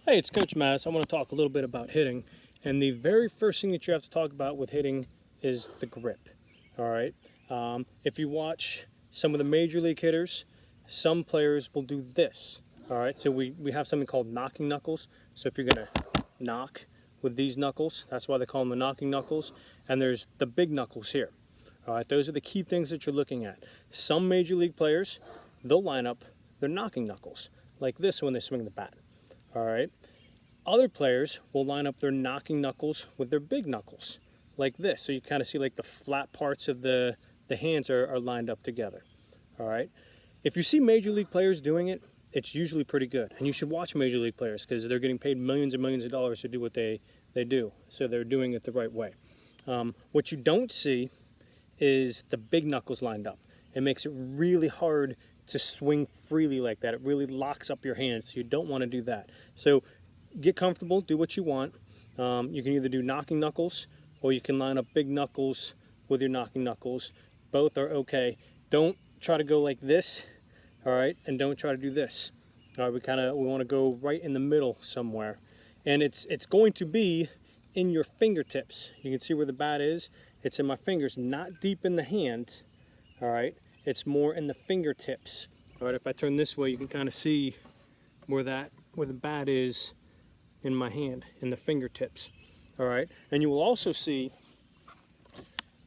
Hey, it's Coach Mass. I want to talk a little bit about hitting. And the very first thing that you have to talk about with hitting is the grip. All right. If you watch some of the major league hitters, some players will do this. All right. So we have something called knocking knuckles. So if you're going to knock with these knuckles, that's why they call them the knocking knuckles. And there's the big knuckles here. All right. Those are the key things that you're looking at. Some major league players, they'll line up their knocking knuckles like this when they swing the bat. All right. Other players will line up their knocking knuckles with their big knuckles, like this. So you kind of see like the flat parts of the hands are lined up together. All right. If you see major league players doing it, it's usually pretty good. And you should watch major league players because they're getting paid millions and millions of dollars to do what they do. So they're doing it the right way. What you don't see is the big knuckles lined up. It makes it really hard to swing freely like that. It really locks up your hands. So you don't want to do that. So get comfortable, do what you want. You can either do knocking knuckles or you can line up big knuckles with your knocking knuckles. Both are okay. Don't try to go like this, all right, and don't try to do this. All right, we want to go right in the middle somewhere. And it's going to be in your fingertips. You can see where the bat is. It's in my fingers, not deep in the hand, all right? It's more in the fingertips. All right, if I turn this way, you can kind of see where the bat is in my hand, in the fingertips. All right, and you will also see,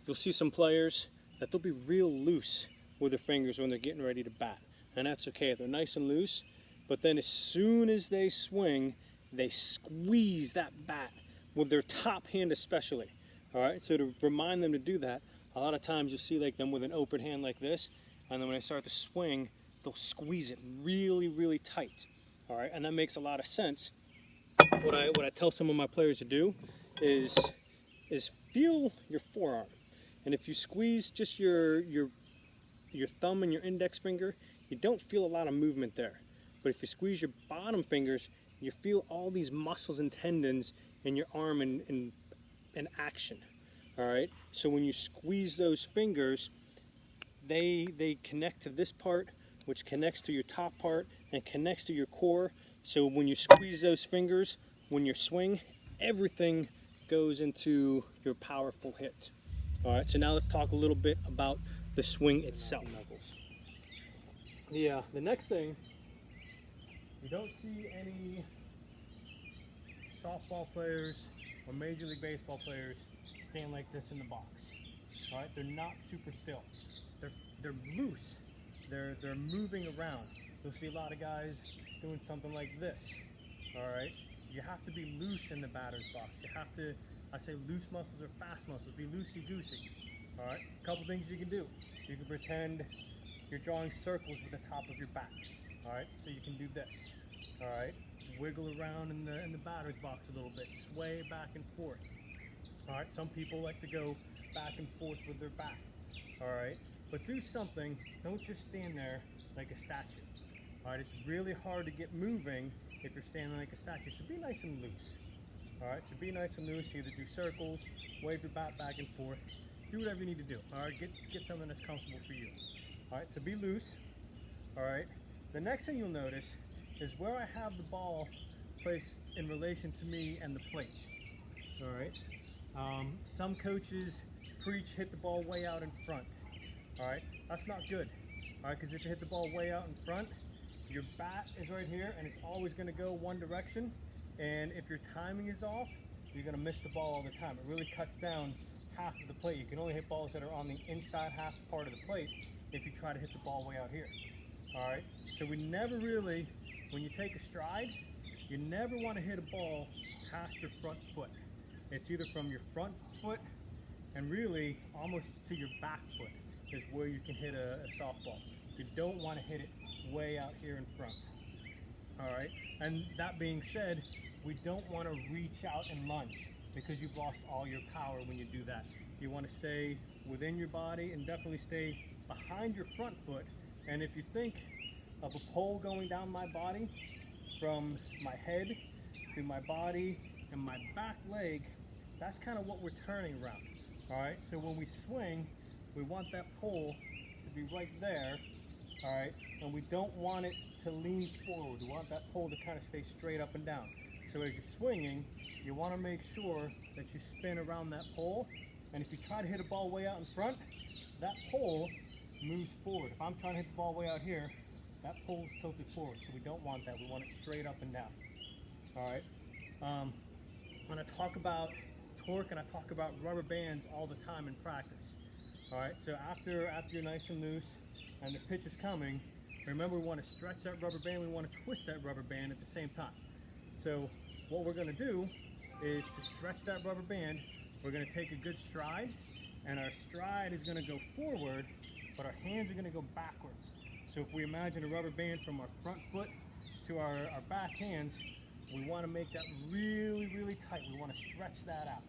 you'll see some players that they'll be real loose with their fingers when they're getting ready to bat, and that's okay. They're nice and loose, but then as soon as they swing, they squeeze that bat with their top hand especially. All right, so to remind them to do that, a lot of times you'll see like them with an open hand like this, and then when they start to swing, they'll squeeze it really, really tight. All right, and that makes a lot of sense. What I tell some of my players to do is feel your forearm, and if you squeeze just your thumb and your index finger, you don't feel a lot of movement there. But if you squeeze your bottom fingers, you feel all these muscles and tendons in your arm in action. All right. So when you squeeze those fingers, they connect to this part, which connects to your top part and connects to your core. So when you squeeze those fingers, when you swing, everything goes into your powerful hit. All right, so now let's talk a little bit about the swing itself. The next thing, you don't see any softball players or Major League Baseball players stand like this in the box. All right, they're not super still. They're loose. They're moving around. You'll see a lot of guys doing something like this. All right, you have to be loose in the batter's box. You have to, I say loose muscles or fast muscles. Be loosey-goosey. All right, a couple things you can do. You can pretend you're drawing circles with the top of your bat. All right, so you can do this. All right, wiggle around in the batter's box a little bit, sway back and forth. All right, some people like to go back and forth with their bat. All right, but do something. Don't just stand there like a statue. All right, it's really hard to get moving if you're standing like a statue. So be nice and loose. All right, so be nice and loose. Either do circles, wave your bat back and forth. Do whatever you need to do. All right, get something that's comfortable for you. All right, so be loose. All right, the next thing you'll notice is where I have the ball placed in relation to me and the plate. All right, some coaches preach hit the ball way out in front. All right, that's not good. All right, because if you hit the ball way out in front, your bat is right here and it's always going to go one direction. And if your timing is off, you're going to miss the ball all the time. It really cuts down half of the plate. You can only hit balls that are on the inside half part of the plate if you try to hit the ball way out here. All right, so we never really, when you take a stride, you never want to hit a ball past your front foot. It's either from your front foot and really almost to your back foot is where you can hit a softball. You don't want to hit it way out here in front. All right, and that being said, we don't want to reach out and lunge because you've lost all your power when you do that. You want to stay within your body and definitely stay behind your front foot. And if you think of a pole going down my body from my head to my body and my back leg, that's kind of what we're turning around. All right, so when we swing, we want that pole to be right there. All right, and we don't want it to lean forward. We want that pole to kind of stay straight up and down. So as you're swinging, you want to make sure that you spin around that pole. And if you try to hit a ball way out in front, that pole moves forward. If I'm trying to hit the ball way out here, that pole's tilted forward. So we don't want that. We want it straight up and down. All right. When I talk about torque and I talk about rubber bands all the time in practice. All right. So after you're nice and loose and the pitch is coming, remember we want to stretch that rubber band. We want to twist that rubber band at the same time. So what we're going to do is to stretch that rubber band, we're going to take a good stride, and our stride is going to go forward, but our hands are going to go backwards. So if we imagine a rubber band from our front foot to our back hands, we want to make that really, really tight. We want to stretch that out.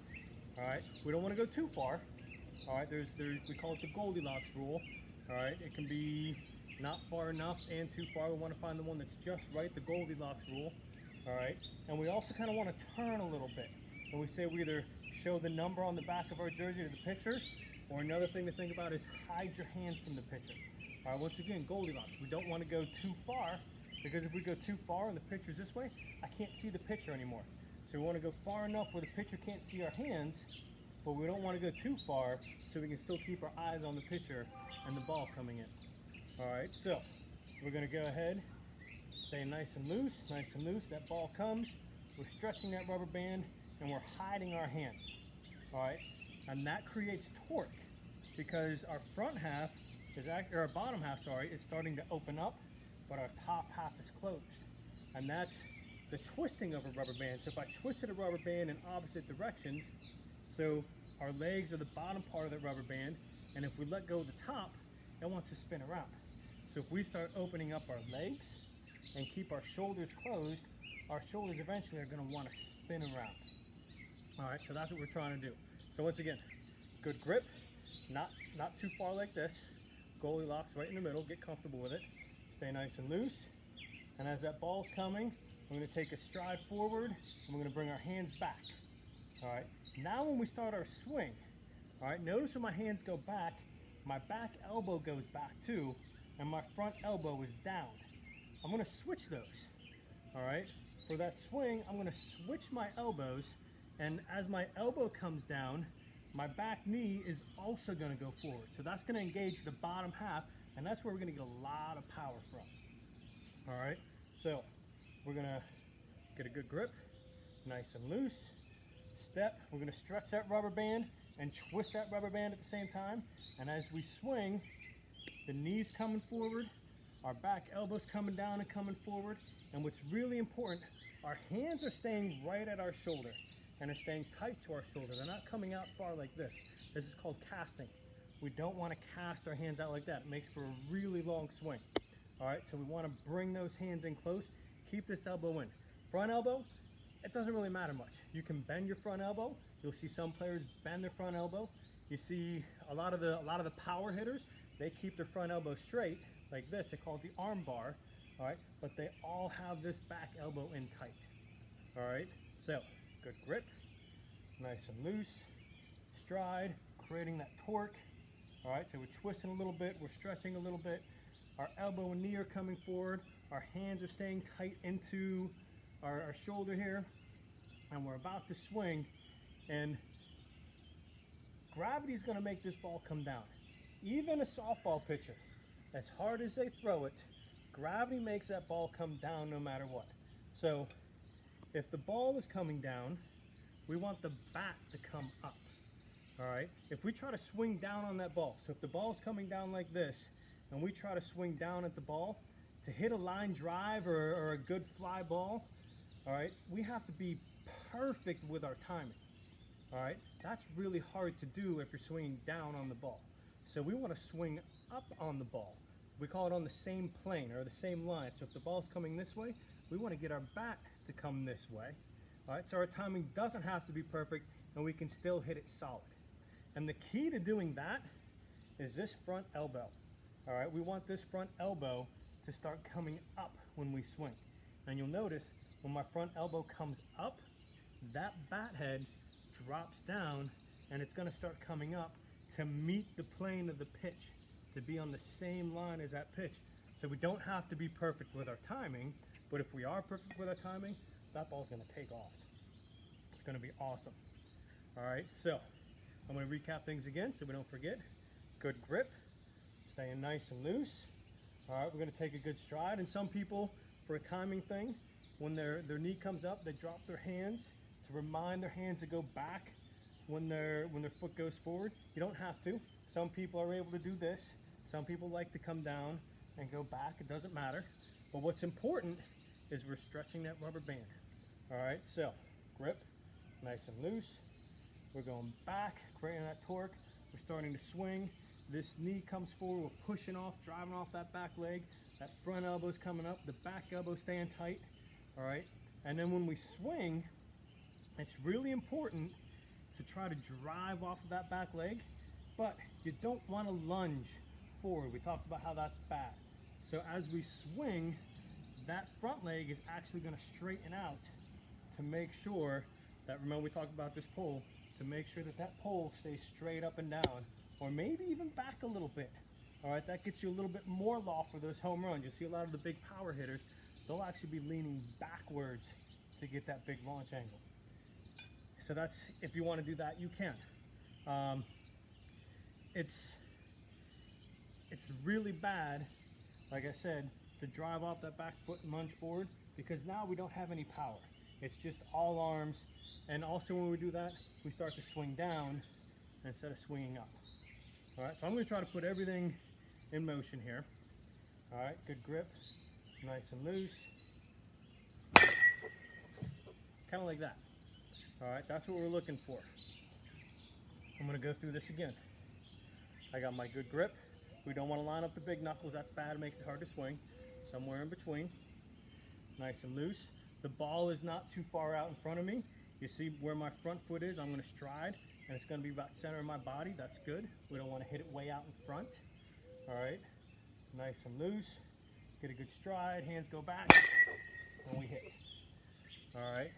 All right. We don't want to go too far. All right. We call it the Goldilocks rule. All right. It can be not far enough and too far. We want to find the one that's just right, the Goldilocks rule. All right. And we also kind of want to turn a little bit. And we say we either show the number on the back of our jersey to the pitcher, or another thing to think about is hide your hands from the pitcher. All right. Once again, Goldilocks. We don't want to go too far, because if we go too far and the pitcher's this way, I can't see the pitcher anymore. So we want to go far enough where the pitcher can't see our hands, but we don't want to go too far so we can still keep our eyes on the pitcher and the ball coming in. All right, so we're going to go ahead, stay nice and loose, That ball comes, we're stretching that rubber band, and we're hiding our hands. All right, and that creates torque because our front half is or our bottom half, sorry, is starting to open up, but our top half is closed. And that's the twisting of a rubber band. So if I twisted a rubber band in opposite directions, so our legs are the bottom part of the rubber band, and if we let go of the top, it wants to spin around. So if we start opening up our legs and keep our shoulders closed, our shoulders eventually are going to want to spin around. All right, so that's what we're trying to do. So once again, good grip, not too far like this. Goldilocks right in the middle, get comfortable with it. Stay nice and loose. And as that ball's coming, we're going to take a stride forward and we're going to bring our hands back. All right, now when we start our swing, all right, notice when my hands go back, my back elbow goes back too, and my front elbow is down. I'm going to switch those. All right, for that swing, I'm going to switch my elbows, and as my elbow comes down, my back knee is also going to go forward. So that's going to engage the bottom half, and that's where we're going to get a lot of power from. All right, so we're going to get a good grip, nice and loose. Step, we're going to stretch that rubber band and twist that rubber band at the same time. And as we swing, the knees coming forward, our back elbows coming down and coming forward. And what's really important, our hands are staying right at our shoulder and are staying tight to our shoulder. They're not coming out far like this. This is called casting. We don't want to cast our hands out like that. It makes for a really long swing. All right, so we want to bring those hands in close, keep this elbow in. Front elbow, it doesn't really matter much. You can bend your front elbow. You'll see some players bend their front elbow. You see a lot of the power hitters, they keep their front elbow straight like this. They call it the arm bar, all right? But they all have this back elbow in tight, all right? So good grip, nice and loose, stride, creating that torque, all right? So we're twisting a little bit, we're stretching a little bit. Our elbow and knee are coming forward. Our hands are staying tight into our shoulder here, and we're about to swing, and gravity is going to make this ball come down. Even a softball pitcher, as hard as they throw it, gravity makes that ball come down no matter what. So if the ball is coming down, we want the bat to come up. All right, if we try to swing down on that ball, so if the ball is coming down like this and we try to swing down at the ball to hit a line drive or a good fly ball, all right, we have to be perfect with our timing. All right, that's really hard to do if you're swinging down on the ball. So we want to swing up on the ball. We call it on the same plane or the same line. So if the ball's coming this way, we want to get our bat to come this way. All right, so our timing doesn't have to be perfect and we can still hit it solid. And the key to doing that is this front elbow. All right, we want this front elbow to start coming up when we swing. And you'll notice when my front elbow comes up, that bat head drops down and it's going to start coming up to meet the plane of the pitch, to be on the same line as that pitch. So we don't have to be perfect with our timing, but if we are perfect with our timing, that ball's gonna take off. It's gonna be awesome. All right, so I'm gonna recap things again so we don't forget. Good grip, staying nice and loose. All right, we're gonna take a good stride. And some people, for a timing thing, when their knee comes up, they drop their hands to remind their hands to go back when their foot goes forward. You don't have to. Some people are able to do this. Some people like to come down and go back. It doesn't matter. But what's important is we're stretching that rubber band. All right, so grip, nice and loose. We're going back, creating that torque. We're starting to swing. This knee comes forward. We're pushing off, driving off that back leg. That front elbow's coming up. The back elbow staying tight. All right, and then when we swing, it's really important to try to drive off of that back leg, but you don't want to lunge forward. We talked about how that's bad. So as we swing, that front leg is actually going to straighten out to make sure that, remember we talked about this pole, to make sure that that pole stays straight up and down, or maybe even back a little bit. All right, that gets you a little bit more loft for those home runs. You see a lot of the big power hitters, they'll actually be leaning backwards to get that big launch angle. So that's, if you want to do that, you can. It's really bad, like I said, to drive off that back foot and lunge forward, because now we don't have any power. It's just all arms. And also when we do that, we start to swing down instead of swinging up. All right, so I'm going to try to put everything in motion here. All right, good grip, nice and loose. Kind of like that. All right, that's what we're looking for. I'm going to go through this again. I got my good grip. We don't want to line up the big knuckles. That's bad. It makes it hard to swing. Somewhere in between. Nice and loose. The ball is not too far out in front of me. You see where my front foot is? I'm going to stride, and it's going to be about center of my body. That's good. We don't want to hit it way out in front. All right. Nice and loose. Get a good stride. Hands go back, and we hit. All right.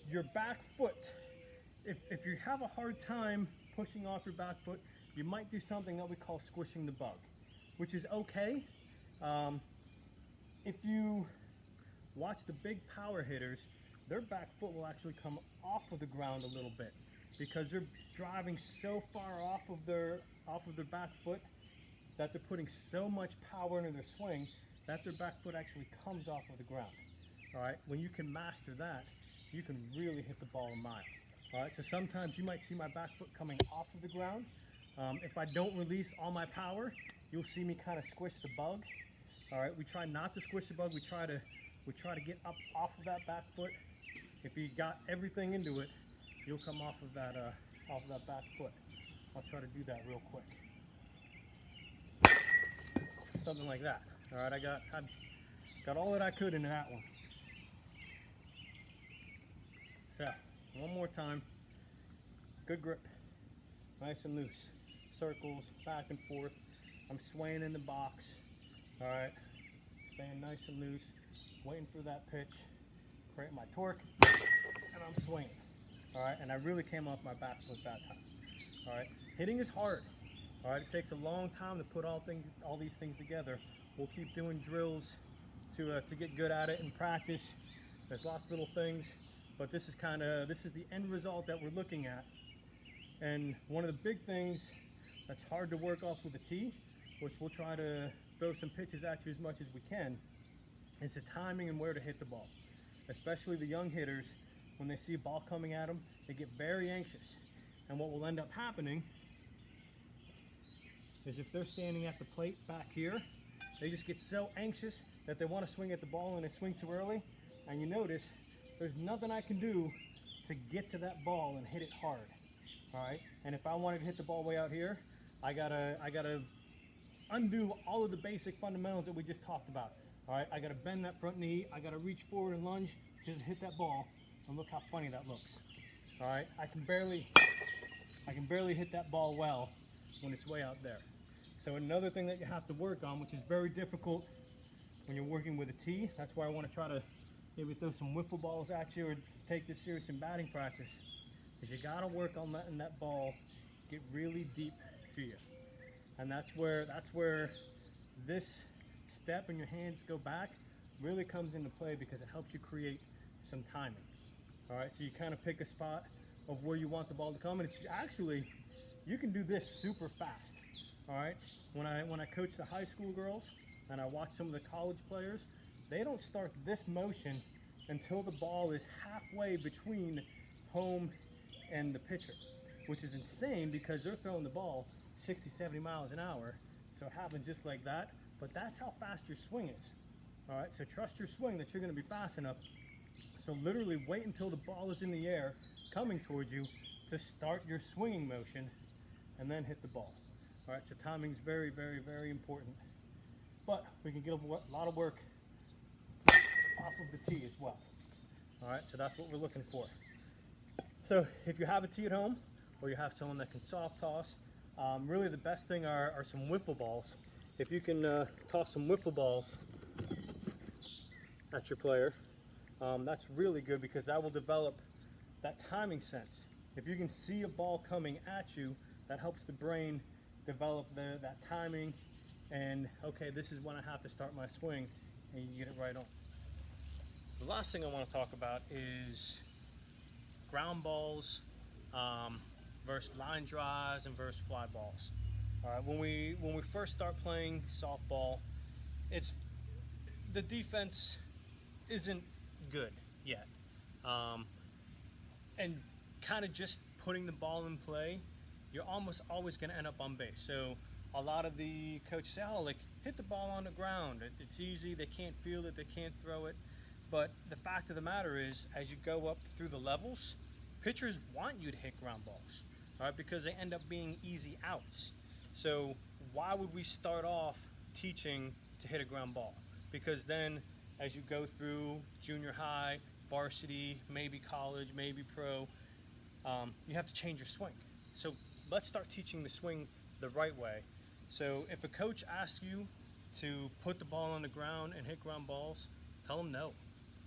Your back foot, if you have a hard time pushing off your back foot, you might do something that we call squishing the bug, which is okay. If you watch the big power hitters, their back foot will actually come off of the ground a little bit because they're driving so far off of their back foot that they're putting so much power into their swing that their back foot actually comes off of the ground. All right, when you can master that, you can really hit the ball a mile. All right, so sometimes you might see my back foot coming off of the ground. If I don't release all my power, you'll see me kind of squish the bug. All right, we try not to squish the bug. We try to get up off of that back foot. If you got everything into it, you'll come off of that back foot. I'll try to do that real quick. Something like that. All right, I got all that I could into that one. So, one more time. Good grip. Nice and loose. Circles, back and forth. I'm swaying in the box. All right. Staying nice and loose. Waiting for that pitch. Create my torque. And I'm swinging. All right. And I really came off my back foot that time. All right. Hitting is hard. All right. It takes a long time to put all these things together. We'll keep doing drills to get good at it and practice. There's lots of little things. But this is the end result that we're looking at. And one of the big things that's hard to work off with a tee, which we'll try to throw some pitches at you as much as we can, is the timing and where to hit the ball. Especially the young hitters, when they see a ball coming at them, they get very anxious. And what will end up happening is if they're standing at the plate back here, they just get so anxious that they want to swing at the ball and they swing too early. And you notice there's nothing I can do to get to that ball and hit it hard. All right, and if I wanted to hit the ball way out here, I gotta undo all of the basic fundamentals that we just talked about. All right, I gotta bend that front knee, I gotta reach forward and lunge, just hit that ball, and look how funny that looks. All right, I can barely hit that ball well when it's way out there. So another thing that you have to work on, which is very difficult when you're working with a tee, that's why I want to try to maybe throw some wiffle balls at you or take this serious in batting practice, is you gotta work on letting that ball get really deep to you. And that's where this step and your hands go back really comes into play because it helps you create some timing. All right, so you kind of pick a spot of where you want the ball to come, and it's actually, you can do this super fast. All right, when I coach the high school girls and I watch some of the college players, they don't start this motion until the ball is halfway between home and the pitcher, which is insane because they're throwing the ball 60, 70 miles an hour. So it happens just like that, but that's how fast your swing is. All right, so trust your swing that you're going to be fast enough. So literally wait until the ball is in the air coming towards you to start your swinging motion and then hit the ball. All right, so timing is very, very, very important. But we can get a lot of work off of the tee as well. All right, so that's what we're looking for. So if you have a tee at home or you have someone that can soft toss, really the best thing are some wiffle balls. If you can toss some wiffle balls at your player, that's really good because that will develop that timing sense. If you can see a ball coming at you, that helps the brain develop that timing and, okay, this is when I have to start my swing, and you get it right on. The last thing I want to talk about is ground balls versus line drives and versus fly balls. All right, when we first start playing softball, the defense isn't good yet, and kind of just putting the ball in play, you're almost always going to end up on base. So a lot of the coaches say, oh, like, hit the ball on the ground. It's easy. They can't feel it. They can't throw it. But the fact of the matter is, as you go up through the levels, pitchers want you to hit ground balls, all right, because they end up being easy outs. So why would we start off teaching to hit a ground ball? Because then as you go through junior high, varsity, maybe college, maybe pro, you have to change your swing. So let's start teaching the swing the right way. So if a coach asks you to put the ball on the ground and hit ground balls, tell them no.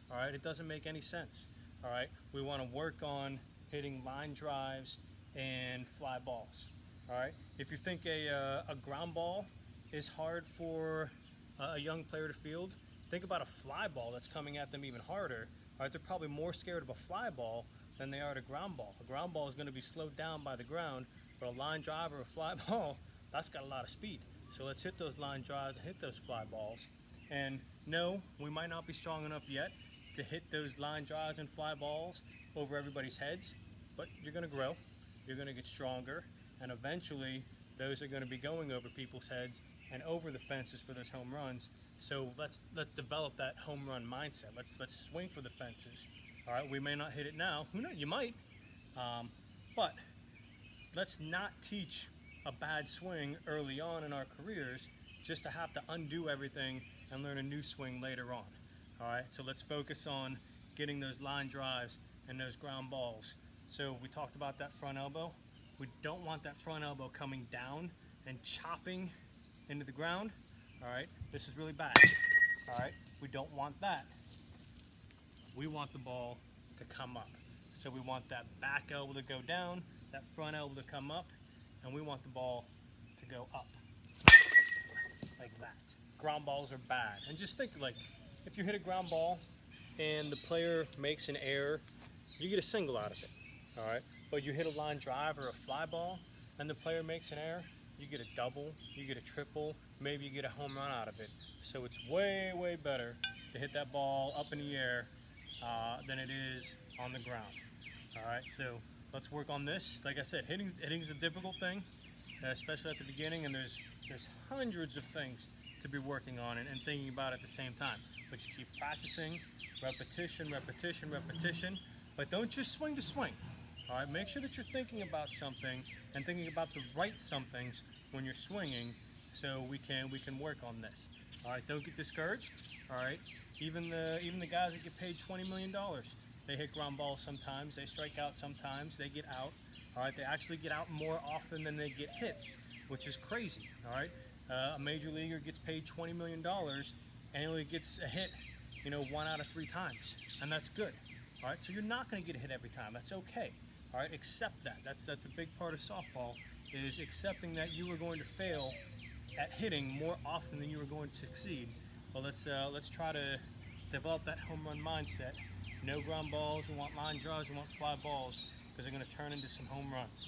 All right, it doesn't make any sense. All right, we want to work on hitting line drives and fly balls. All right, if you think a ground ball is hard for a young player to field, think about a fly ball that's coming at them even harder. All right, they're probably more scared of a fly ball than they are a ground ball. A ground ball is going to be slowed down by the ground, but a line drive or a fly ball, that's got a lot of speed. So let's hit those line drives and hit those fly balls. And no, we might not be strong enough yet to hit those line drives and fly balls over everybody's heads, but you're going to grow, you're going to get stronger, and eventually those are going to be going over people's heads and over the fences for those home runs. So let's develop that home run mindset. Let's swing for the fences. All right, we may not hit it now. Who knows? You might, but let's not teach a bad swing early on in our careers just to have to undo everything and learn a new swing later on. All right, so let's focus on getting those line drives and those ground balls. So we talked about that front elbow. We don't want that front elbow coming down and chopping into the ground. All right, this is really bad. All right, we don't want that. We want the ball to come up. So we want that back elbow to go down, that front elbow to come up, and we want the ball to go up like that. Ground balls are bad. And just think, like, if you hit a ground ball and the player makes an error, you get a single out of it. All right, but you hit a line drive or a fly ball and the player makes an error, you get a double, you get a triple, maybe you get a home run out of it. So it's way, way better to hit that ball up in the air than it is on the ground. All right, so let's work on this. Like I said, hitting is a difficult thing, especially at the beginning, and there's hundreds of things to be working on and thinking about at the same time. But you keep practicing, repetition, repetition, repetition, but don't just swing to swing. All right, make sure that you're thinking about something and thinking about the right somethings when you're swinging, so we can work on this. All right, don't get discouraged. All right, even the guys that get paid $20 million, they hit ground balls sometimes, they strike out sometimes, they get out. All right, they actually get out more often than they get hits, which is crazy. All right, a major leaguer gets paid $20 million and only gets a hit, 1 out of 3 times, and that's good. All right, so you're not going to get a hit every time. That's okay. All right, accept that. That's a big part of softball, is accepting that you are going to fail at hitting more often than you are going to succeed. Well, let's try to develop that home run mindset. No ground balls, you want line drives, you want fly balls, because they're going to turn into some home runs.